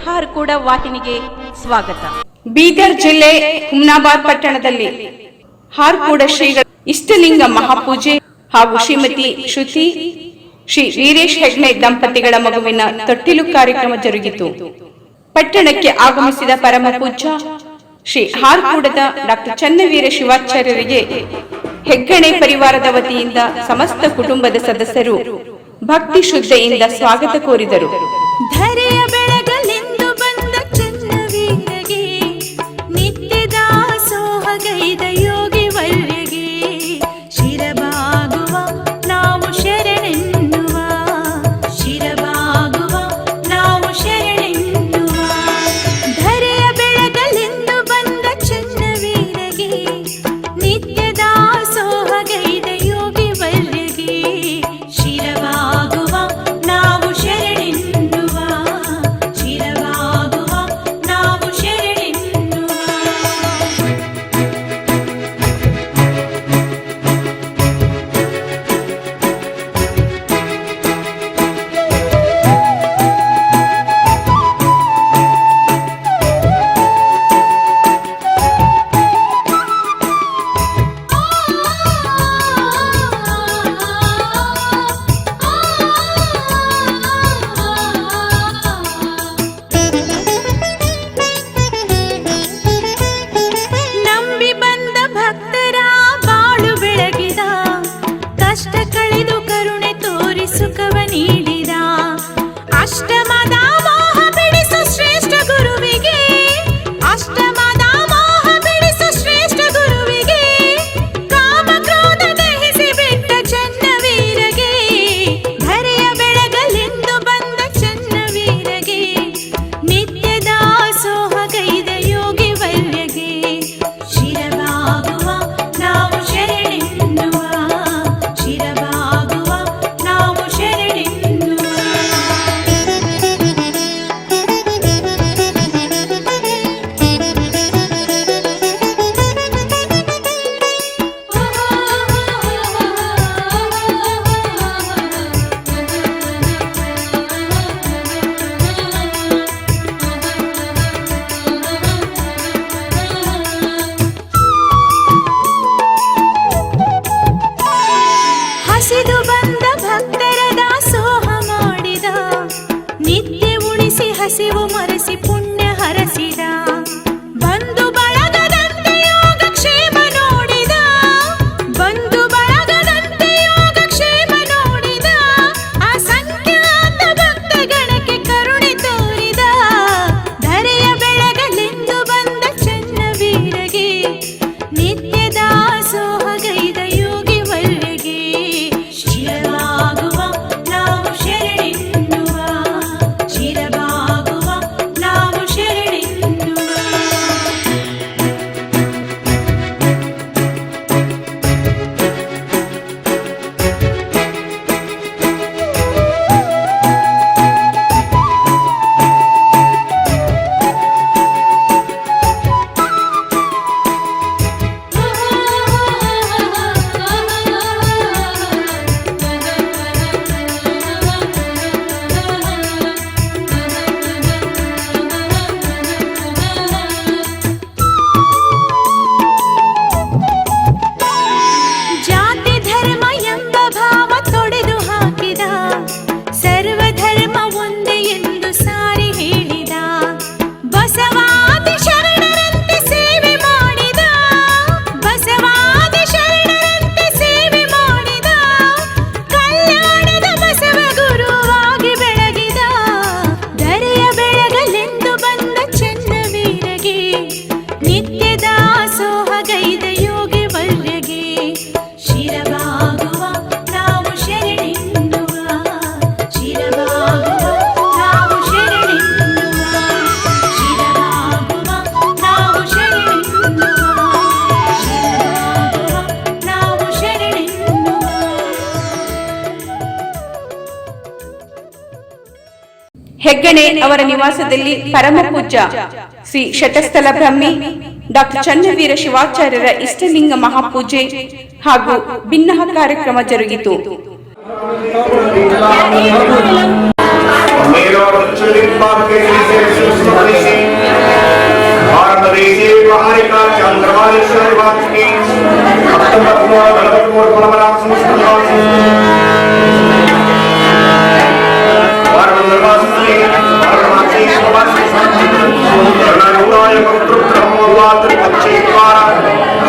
ಹಾರ್ಕೂಡ ವಾಹಿನಿಗೆ ಸ್ವಾಗತ. ಬೀದರ್ ಜಿಲ್ಲೆ ಹುಮ್ನಾಬಾದ್ ಪಟ್ಟಣದಲ್ಲಿ ಹಾರ್ಕೂಡ ಶ್ರೀಗಳ ಇಷ್ಟಲಿಂಗ ಮಹಾಪೂಜೆ ಹಾಗೂ ಶ್ರೀಮತಿ ಶ್ರುತಿ ಶ್ರೀ ವೀರೇಶ್ ಹೆಗ್ಡೆ ದಂಪತಿಗಳ ಮಗುವಿನ ತೊಟ್ಟಿಲು ಕಾರ್ಯಕ್ರಮ ಜರುಗಿತು. ಪಟ್ಟಣಕ್ಕೆ ಆಗಮಿಸಿದ ಪರಮ ಪೂಜ್ಯ ಶ್ರೀ ಹಾರ್ಕೂಡದ ಡಾಕ್ಟರ್ ಚನ್ನವೀರ ಶಿವಾಚಾರ್ಯರಿಗೆ ಹೆಗ್ಗಣೆ ಪರಿವಾರದ ವತಿಯಿಂದ ಸಮಸ್ತ ಕುಟುಂಬದ ಸದಸ್ಯರು ಭಕ್ತಿ ಶ್ರದ್ಧೆಯಿಂದ ಸ್ವಾಗತ ಕೋರಿದರು. ಧರೆಯ ಬೆಳಗಲೆಂದು ಬಂದ ಚನ್ನವೀರಗೆ ನಿತ್ಯ ದಾಸೋಹಗೈದ ಯೋಗಿ ವರ್ಯಗೆ ಶಿರಬಾಗುವ ನಾವು ಶರಣೆನ್ನುವ, ಶಿರಬಾಗುವ ನಾವು ಶರಣೆನ್ನುವ. ಧರೆಯ ಬೆಳಗಲೆಂದು ಬಂದ ಚನ್ನವೀರಗೆ ನಿತ್ಯ ದಾಸೋಹಗೈದ ಯೋಗಿ ವರ್ಯಗೆ ಶಿರಬಾಗುವ ನಾವು ಶರಣೆನ್ನುವ, ಶಿರಬಾಗುವ ನಾವು ಶರಣೆನ್ನುವ. ನಂಬಿ ಬಂದ ಭಕ್ತರ ಬಾಳು ಬೆಳಗಿದ, ಕಷ್ಟ ಕಳೆದು ಕರುಣೆ ತೋರಿ ಸುಖವ ನೀಡಿದ. ಅಷ್ಟಮದ ಮೋಹ ಬಿಡಿಸು ಶ್ರೇಷ್ಠ ಗುರುವಿಗೆ, ಅಷ್ಟಮದ ಮೋಹ ಬಿಡಿಸು ಶ್ರೇಷ್ಠ ಗುರುವಿಗೆ, ಕಾಮ ಕ್ರೋಧ ದಹಿಸಿ ಬಿಟ್ಟ ಚನ್ನವೀರಗೆ. ಧರೆಯ ಬೆಳಗಲೆಂದು ಬಂದ ಚನ್ನವೀರಗೆ ನಿತ್ಯ ದಾಸೋಹಗೈದ ಯೋಗಿ ವರ್ಯಗೆ ಶಿರಬಾಗುವ ನಾವು ಶರಣೆನ್ನುವ, ಶಿರಬಾಗುವ ನಾವು ಶರಣೆನ್ನುವ. ಹಸಿದು ಬಂದ ಭಕ್ತರ ದಾಸೋಹ ಮಾಡಿದ, ನಿತ್ಯ ಉಳಿಸಿ ಹಸಿವು ಮರೆಸಿ ಪುಣ್ಯ ಹರಸಿದ. ಬಂಧು ಬಳಗದಂತೆ ಯೋಗ ಕ್ಷೇಮ ನೋಡಿದ, ಬಂಧು ಬಳಗದಂತೆ ಯೋಗ ಕ್ಷೇಮ ನೋಡಿದ. ಅಸಂಖ್ಯಾತ ಭಕ್ತ ಗಣಕ್ಕೆ ಕರುಣೆ ತೋರಿದ. ಧರೆಯ ಬೆಳಗಲೆಂದು ಬಂದ ಚನ್ನವೀರಗೆ ನಿತ್ಯ ದಾಸೋಹಗೈದ ಯೋಗಿ ವರ್ಯಗೆ ಶಿರಬಾಗುವ ನಾವು ಶರಣೆನ್ನುವ, ಶಿರಬಾಗುವ ನಾವು ಶರಣೆನ್ನುವ. ಜಾತಿ ಧರ್ಮ ಎಂಬ ಭಾವ ತೊಡೆದು ಹಾಕಿದ, ಸರ್ವಧರ್ಮ ಒಂದೇ ಎಂದು ಸಾರಿ ಹೇಳಿದ. ಬಸವಾದಿ ಶರಣರಂತೆ ಸೇವೆ ಮಾಡಿದ, ಬಸವಾದಿ ಶರಣರಂತೆ ಸೇವೆ ಮಾಡಿದ. ಕಲ್ಯಾಣದ ಬಸವ ಗುರುವಾಗಿ ಬೆಳಗಿದ. ಧರೆಯ ಬೆಳಗಲೆಂದು ಬಂದ ಚನ್ನವೀರಗೆ ನಿತ್ಯ ದಾಸೋಹಗೈದ ಯೋಗಿ ವರ್ಯಗೆ ಶಿರಬಾಗುವ ನಾವು ಶರಣೆನ್ನುವ, ಶಿರಬಾಗುವ ನಾವು ಶರಣೆನ್ನುವ, ಶಿರಬಾಗುವ ನಾವು ಶರಣೆನ್ನುವ, ಶಿರಬಾಗುವ ನಾವು ಶರಣೆನ್ನುವ. ಹೆಗ್ಗಣೆ ಅವರ ನಿವಾಸದಲ್ಲಿ ಪರಮ ಪೂಜ್ಯ ಶ್ರೀ ಶತಸ್ಥಲ ಬ್ರಹ್ಮಿ ಡಾಕ್ಟರ್ ಚನ್ನವೀರ ಶಿವಾಚಾರ್ಯರ ಇಷ್ಟಲಿಂಗ ಮಹಾಪೂಜೆ ಹಾಗೂ ಭಿನ್ನಹ ಕಾರ್ಯಕ್ರಮ ಜರುಗಿತು. मेरा बच्चे लिख पाके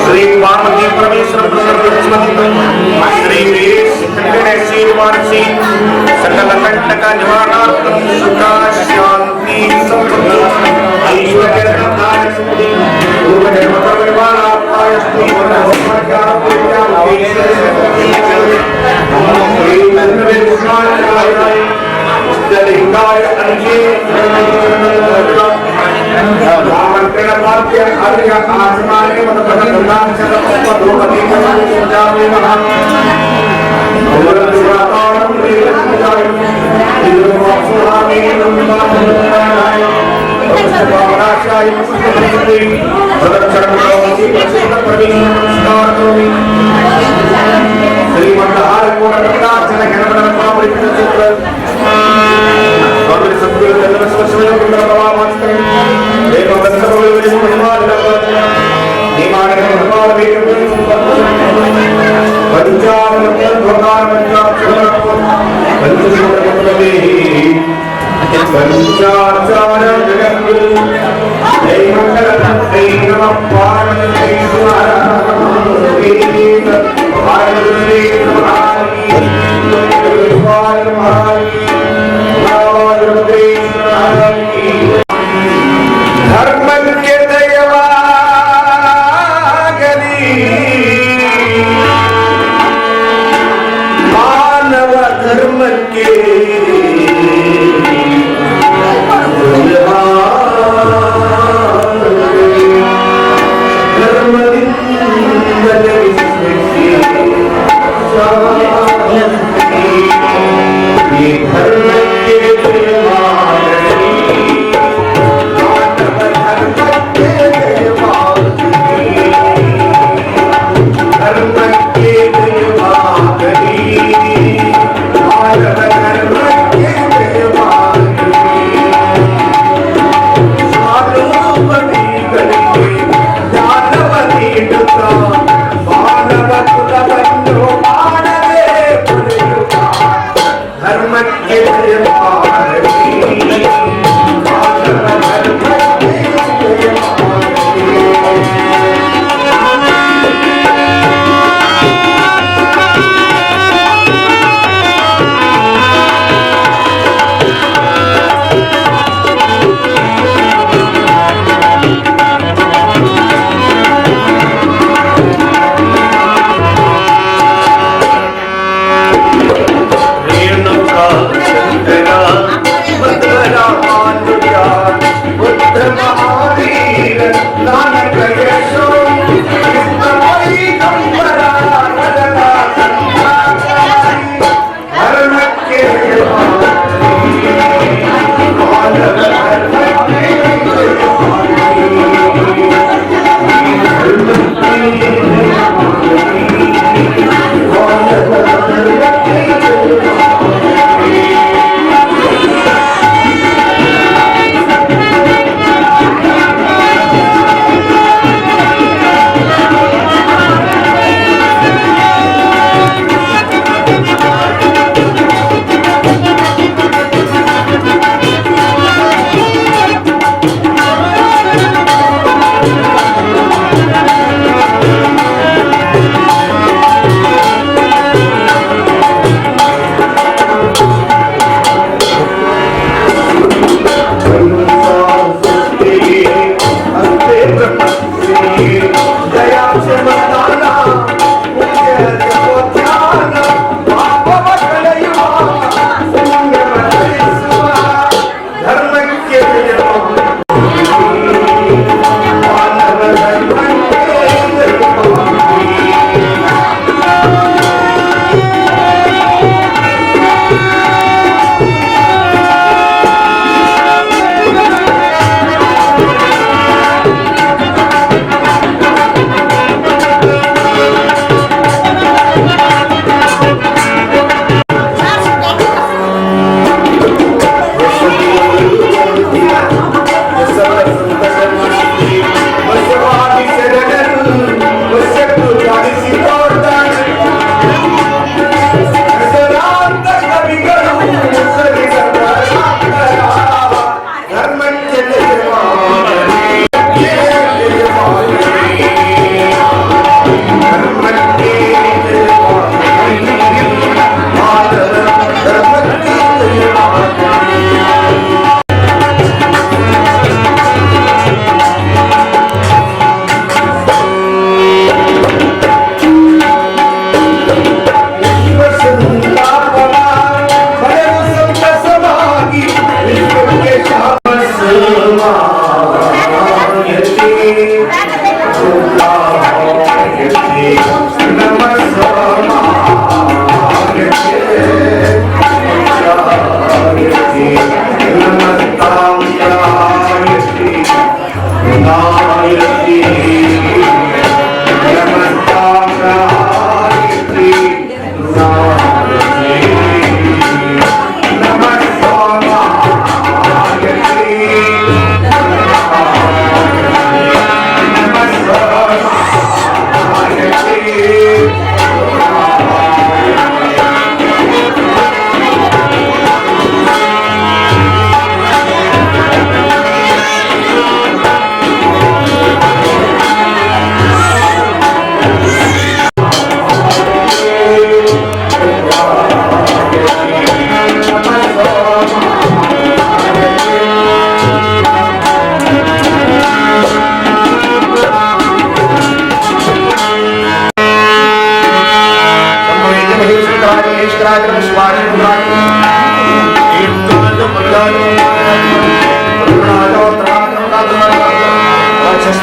श्री पार्वती परमेश्वर श्री सकल कंटक निवारणार्थम सुख शांति समृद्धि ऐश्वर्य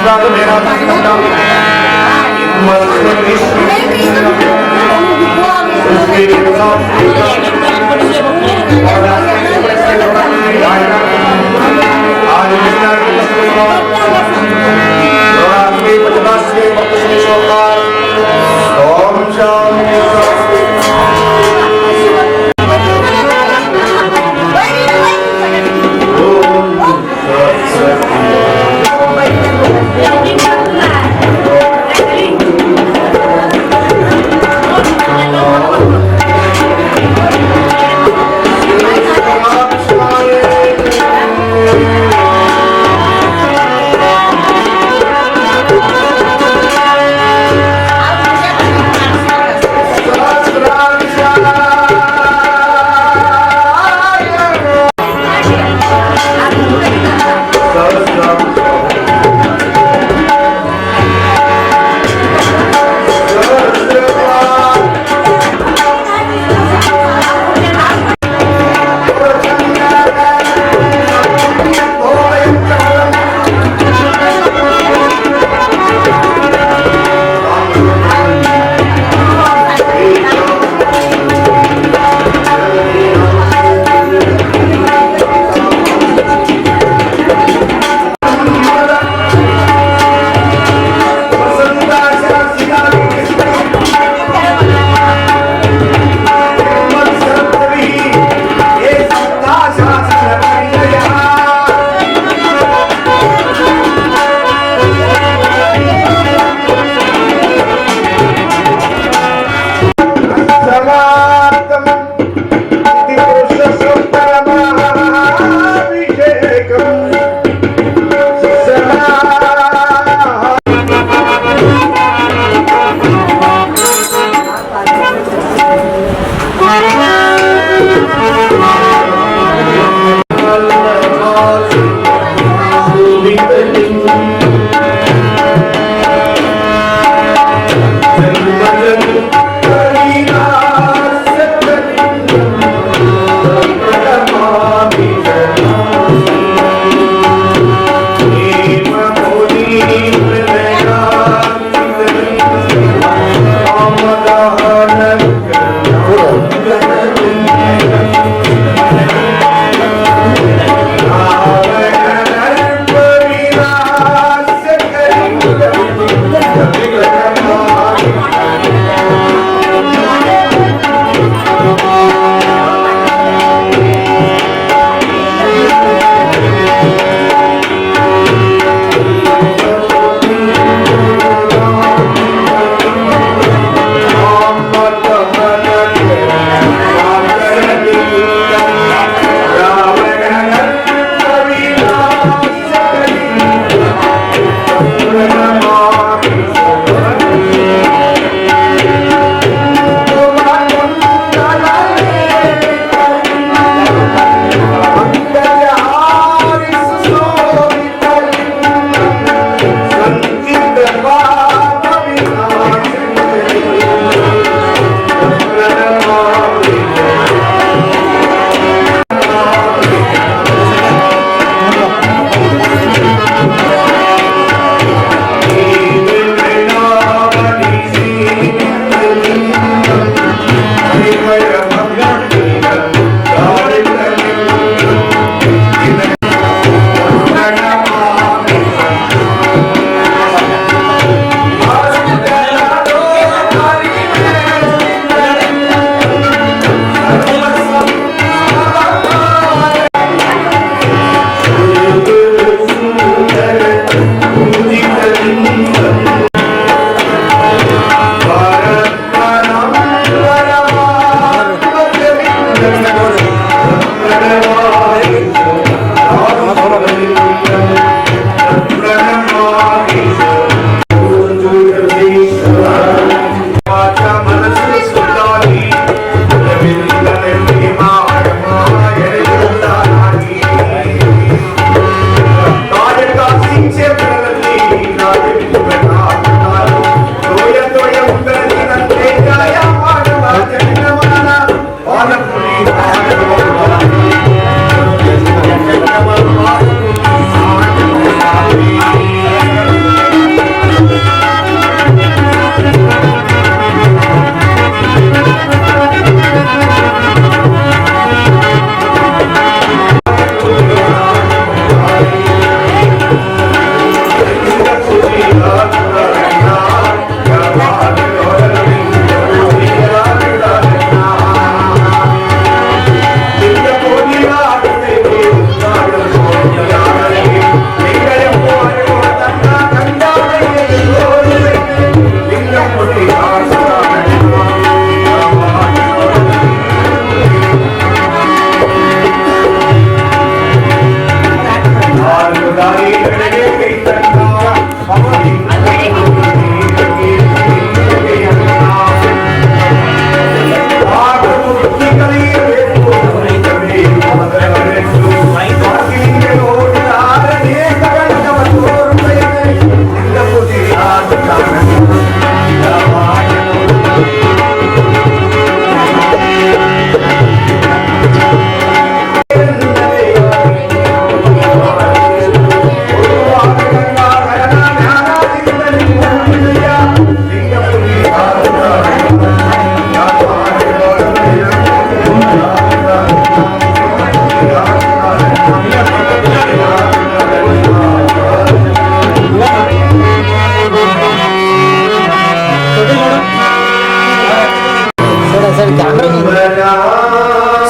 Swami Mera Santa Om Shanti.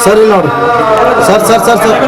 Sir ಇಲ್ಲಿ ನೋಡ್ರಿ ಸರ್ ಸರ್ ಸರ್ ಸರ್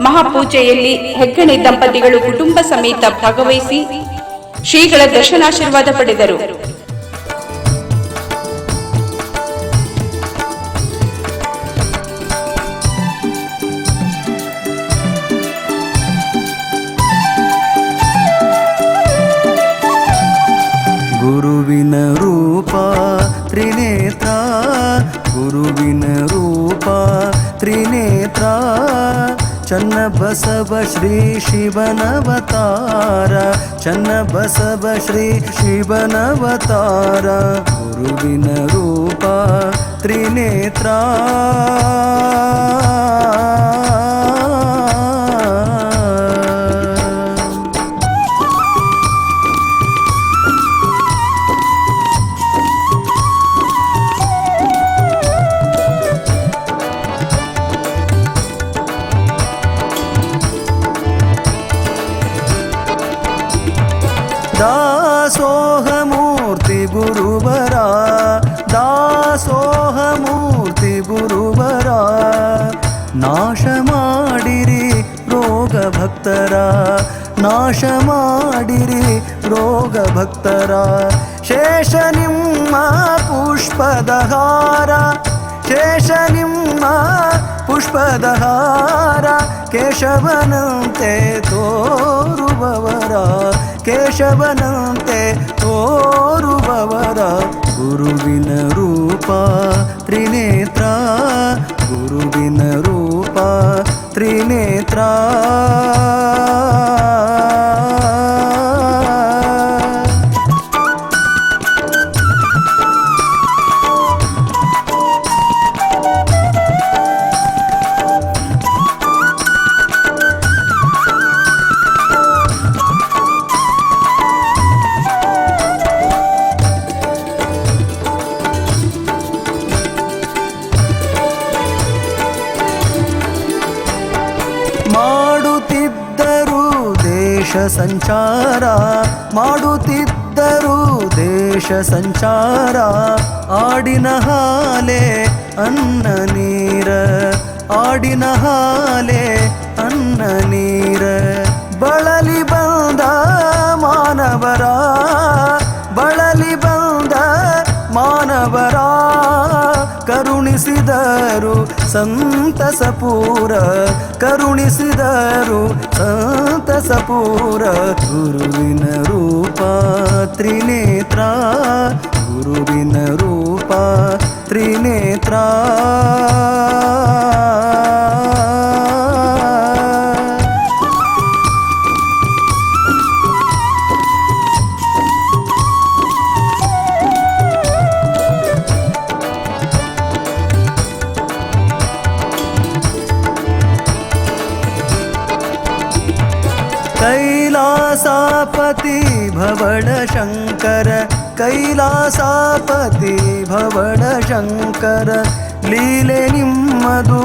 ಮಹಾಪೂಜೆಯಲ್ಲಿ ಹೆಗ್ಗಣೆ ದಂಪತಿಗಳು ಕುಟುಂಬ ಸಮೇತ ಭಾಗವಹಿಸಿ ಶ್ರೀಗಳ ದರ್ಶನಾಶೀರ್ವಾದ ಪಡೆದರು. ಗುರುವಿನ ರೂಪ ತ್ರಿನೇತ್ರ, ಗುರುವಿನ ರೂಪ ತ್ರಿನೇತ್ರ, ಚನ್ನಬ ಬಸವ ಶ್ರೀ ಶಿವನವತಾರ ಚನ್ನ ಬಸವ ಶ್ರೀ ಶಿವನವತಾರ ಗುರುವಿನ ರೂಪ ತ್ರಿನೇತ್ರ ದಾಸೋಹಮೂರ್ತಿ ಗುರುವರ ದಾಸೋಹಮೂರ್ತಿ ಗುರುವರ ನಾಶ ಮಾಡಿರಿ ರೋಗ ಭಕ್ತರ ನಾಶ ಮಾಡಿರಿ ರೋಗ ಭಕ್ತರ ಶೇಷ ನಿಮ್ಮ ಪುಷ್ಪದ ಹಾರ ಶೇಷ ನಿಮ್ಮ ಪುಷ್ಪದ ಹಾರ ಕೇಶವನಂತೆ ತೋರುವವರ ಕೇಶವನಂತೆ ತೋರುವವರ ಗುರುವಿನ ರೂಪ ತ್ರಿನೇತ್ರ ಗುರುವಿನ ರೂಪ ತ್ರಿನೇತ್ರ ಮಾಡುತ್ತಿದ್ದರು ದೇಶ ಸಂಚಾರ ಮಾಡುತ್ತಿದ್ದರು ದೇಶ ಸಂಚಾರ ಆಡಿನ ಹಾಲೆ ಅನ್ನ ನೀರ ಆಡಿನ ಹಾಲೆ ಅನ್ನ ನೀರ ಬಳಲಿ ಬಂದ ಮಾನವರ ಬಳಲಿ ಬಂದ ಮಾನವರ ಕರುಣಿಸಿದರು ಸಂತಸಪೂರ ಕರುಣಿಸಿದರು ಸಂತಸಪೂರ ಗುರುವಿನ ರೂಪ ತ್ರಿನೇತ್ರ ಗುರುವಿನ ರೂಪ ತ್ರಿನೇತ್ರ ಕೈಲಾಸಪತಿ ಭವಳ ಶಂಕರ ಕೈಲಾಸಪತಿ ಭವಳ ಶಂಕರ ಲೀಲೆ ನಿಮ್ಮದು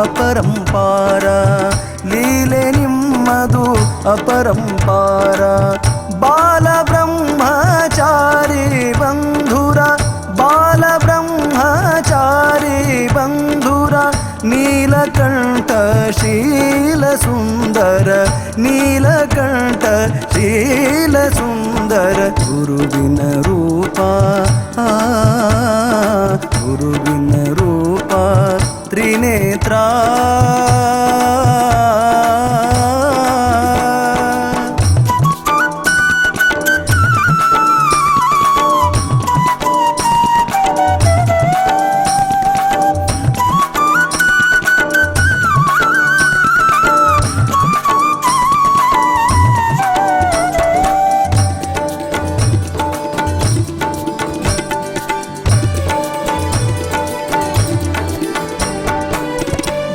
ಅಪರಂಪಾರ ಲೀಲೆ ನಿಮ್ಮದು ಅಪರಂಪಾರ ಬಾಲ ಬ್ರಹ್ಮಚಾರಿ ಬಂಧುರ ಬಾಲ ಬ್ರಹ್ಮಚಾರಿ ಬಂಧುರ ನೀಲಕಂಠ ಶೀಲ ಸುಂದರ ನೀಲಕಂಠ ಶೀಲ ಸುಂದರ ಗುರುವಿನ ರೂಪ ಗುರುವಿನ ರೂಪ ತ್ರಿನೇತ್ರ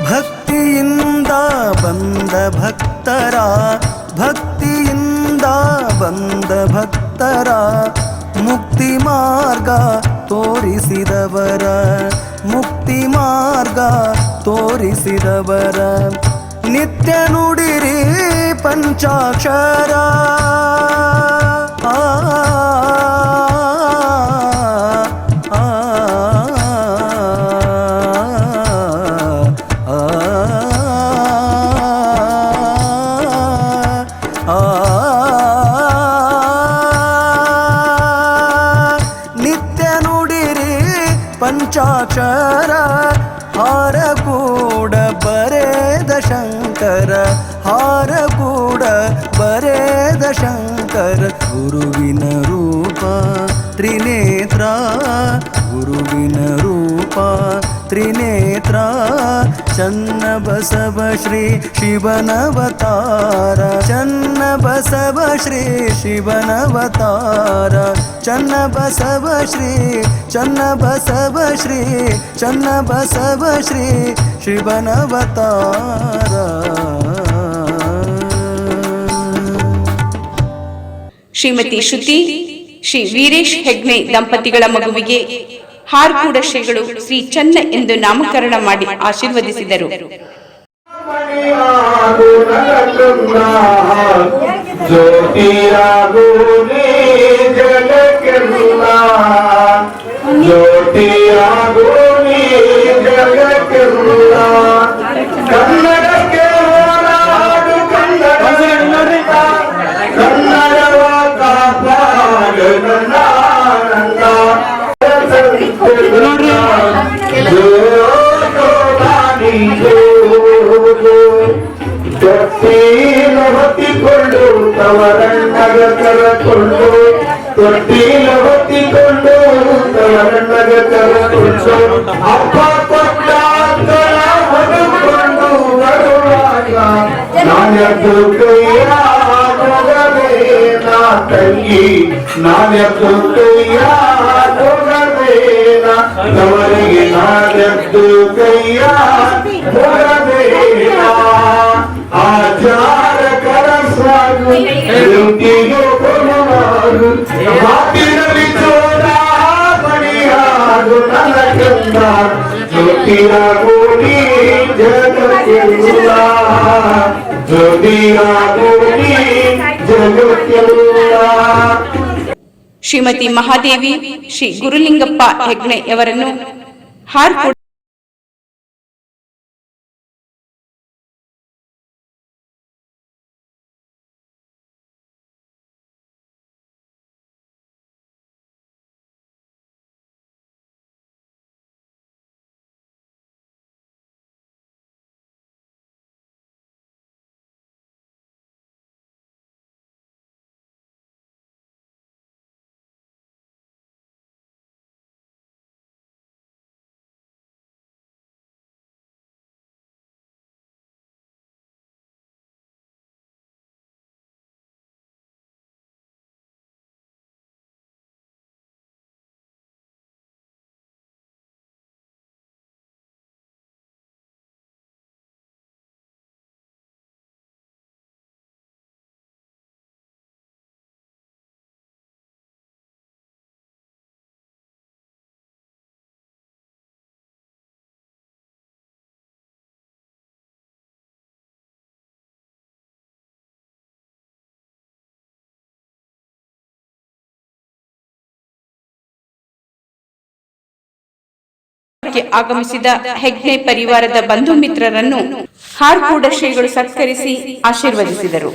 ಭಕ್ತಿಯಿಂದ ಬಂದ ಭಕ್ತರ ಭಕ್ತಿಯಿಂದ ಬಂದ ಭಕ್ತರ ಮುಕ್ತಿ ಮಾರ್ಗ ತೋರಿಸಿದವರ ಮುಕ್ತಿ ಮಾರ್ಗ ತೋರಿಸಿದವರ ನಿತ್ಯ ನುಡಿರಿ ಪಂಚಾಕ್ಷರ ನಿತ್ಯ ನುಡಿರಿ ಪಂಚಾಕ್ಷರ ಹಾರ ಕೂಡ ಬರೆದ ಶಂಕರ ಹಾರ ಕೂಡ ಬರೆದ ಶಂಕರ ಗುರುವಿನ ರೂಪ ತ್ರಿನೇತ್ರ ಗುರುವಿನ ರೂಪ ತ್ರಿನೇತ್ರ ಚನ್ನಬಸವ ಶ್ರೀ ಶಿವನವತಾರ ಚನ್ನಬಸವ ಶ್ರೀ ಶಿವನವತಾರ ಚನ್ನಬಸವ ಶ್ರೀ ಚನ್ನಬಸವ ಶ್ರೀ ಚನ್ನಬಸವ ಶ್ರೀ ಶಿವನವತಾರ. ಶ್ರೀಮತಿ ಶ್ರುತಿ ಶ್ರೀ ವೀರೇಶ್ ಹೆಗ್ನೆ ದಂಪತಿಗಳ ಮಗುವಿಗೆ ಹಾರ್ಕೂಡ ಶ್ರೀಗಳು ಶ್ರೀ ಚನ್ನ ಎಂದು ನಾಮಕರಣ ಮಾಡಿ ಆಶೀರ್ವದಿಸಿದರು. ಹೊತ್ತಿಕೊಂಡು ತವರಣ್ಣಗ ಕರಕೊಂಡು ತೊಟ್ಟಿಲ ಹೊತ್ತಿಕೊಂಡು ತವರಣ್ಣಗ ಕರಕೊಂಡು ಅಪ್ಪ ಕೊಟ್ಟ ಹೊರಕೊಂಡು ಬರುವಾಗ ನಾನೆದ್ದು ಕೈಯ ಹೋಗಬೇನ ತಂಗಿ ನಾನೆದ್ದು ಕೈಯ ಹೋಗಬೇನ ತವರಿಗೆ ನಾನೆದ್ದು ಕೈಯ ಹೋಗಬೇನ ಆಚಾರ ಕರಸಾಗು ರುಚಿಯು ಕೊಡುವಾಗು ಮಾತಿನಲ್ಲಿ ಚೋರ ಬಣಿಯಾಗು ನನ್ನ ಕಂದ ಜ್ಯೋತಿರಾಗು ನೀ ಜಗಕ್ಕೆಲ್ಲ ಜ್ಯೋತಿರಾಗು ನೀ ಜಗಕ್ಕೆಲ್ಲ. ಶ್ರೀಮತಿ ಮಹಾದೇವಿ ಶ್ರೀ ಗುರುಲಿಂಗಪ್ಪ ಹೆಗ್ನೆ ಅವರನ್ನು ಹಾರ್ಕೂಡ ಆಗಮಿಸಿದ ಹೆಗ್ನೆ ಪರಿವಾರದ ಬಂಧು ಮಿತ್ರರನ್ನು ಹಾರ್ಕೂಡ ಶ್ರೀಗಳು ಸತ್ಕರಿಸಿ ಆಶೀರ್ವದಿಸಿದರು.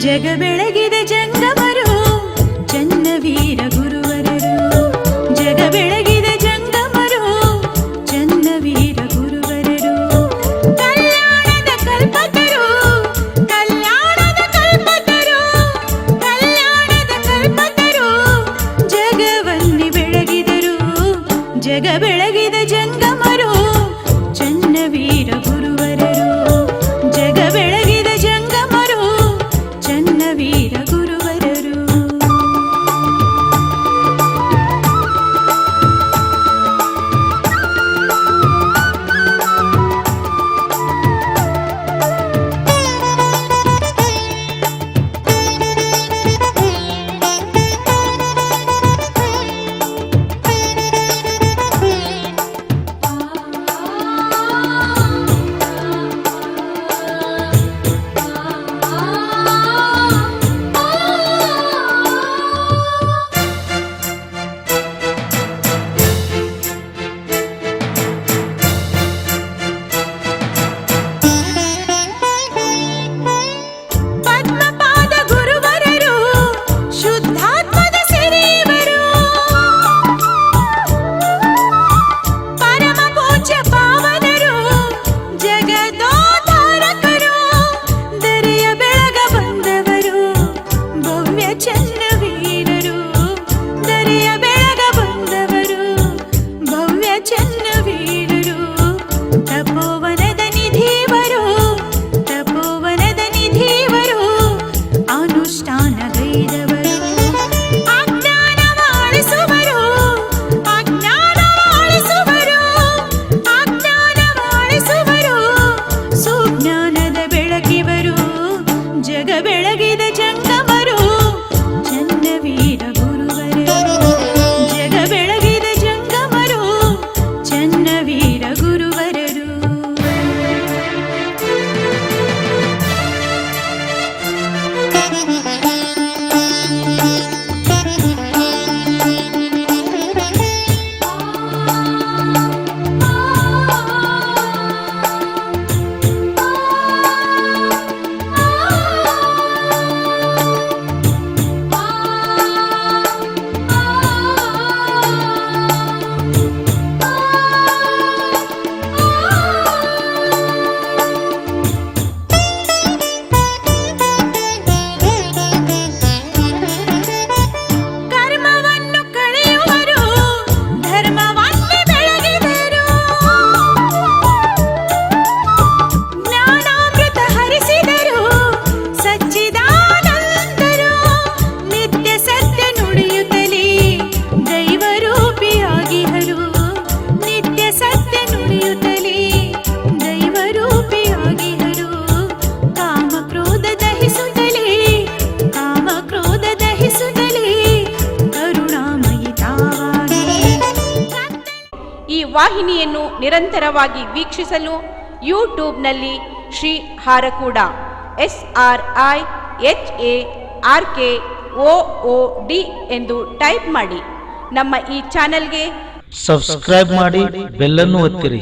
ಜಗ ಬೆಳಗಿದ ಜಂಗಮರು ಚನ್ನವೀರ ಗುರುವರರು ಜಗ ಬೆಳಗಿದ ಜಂಗಮರು ಚನ್ನವೀರ ಗುರುವರರು ಕಲ್ಯಾಣದ ಕಲ್ಪತರು ಕಲ್ಯಾಣದ ಕಲ್ಪತರು ಕಲ್ಯಾಣದ ಕಲ್ಪತರು ಜಗವನ್ನಿ ಬೆಳಗಿದರು ಜಗ ಬೆಳಗಿದ ಜಂಗಮರು ಚನ್ನವೀರ ಗುರುವರರು ಜಗ ಬೆಳಗಿದ ಜಂಗಮರು ಚನ್ನವೀರ ಗುರುವರರು ಪದ್ಮಪಾದ ಗುರುವರರು ಶುದ್ಧಾತ್ಮದ ಸಿರಿವರು ಪರಮ ಪೂಜ್ಯ ಪಾವನರು ಜಗದೋದ್ಧಾರಕರು ದರೆಯ ಬೆಳಗ ಬಂದವರು ಭವ್ಯ ಚನ್ನವೀರರು ದರೆಯ ಬೆಳಗ ಬಂದವರು ಭವ್ಯ ಚನ್ನವೀರರು ತಪೋವನದ ನಿಧಿವರು ತಪೋವನದ ನಿಧಿವರು ಅನುಷ್ಠಾನ ಗೈದವರು ಅಜ್ಞಾನವ ಅಳಿಸುವರು ಅಜ್ಞಾನವ ಅಳಿಸುವರು ಅಜ್ಞಾನವ ಅಳಿಸುವರು ಸುಜ್ಞಾನದ ಬೆಳಕಿವರು ಜಗ ಬೆಳಗಿದ ಜಂಗಮರು ಚನ್ನವೀರ ಗುರುವರರು ಜಗ ಬೆಳಗಿದ ಜಂಗಮರು ಚನ್ನವೀರ ಗುರುವರರು ಕರ್ಮವನ್ನು ಕಳೆಯುವರು ಧರ್ಮವನ್ನೇ ಬೆಳಗಿದರು ಜ್ಞಾನಾಮೃತ ಹರಿಸಿದರು ಸಚ್ಚಿದಾನಂದರು ನಿತ್ಯ ಸತ್ಯ ನುಡಿಯುತ್ತಲೇ ದೈವರೂಪಿಯಾಗಿಹರು ನಿತ್ಯ ಸತ್ಯ ನುಡಿಯುತ್ತಲೇ ದೈವರೂಪಿಯಾಗಿಹರು ಕಾಮ ಕ್ರೋಧ ದಹಿಸುತ್ತಲೇ ಕಾಮ ಕ್ರೋಧ ದಹಿಸುತ್ತಲೇ ಕರುಣಾಮಯಿ ತಾವಾಗಿ ಈ ವಾಹಿನಿಯನ್ನು ನಿರಂತರವಾಗಿ ವೀಕ್ಷಿಸಲು ಯೂಟ್ಯೂಬ್ನಲ್ಲಿ ಶ್ರೀ ಹಾರಕೂಡ SRIHARKOOD ಎಂದು ಟೈಪ್ ಮಾಡಿ ನಮ್ಮ ಈ ಚಾನೆಲ್ಗೆ ಸಬ್ಸ್ಕ್ರೈಬ್ ಮಾಡಿ ಬೆಲ್ಲನ್ನು ಒತ್ತಿರಿ.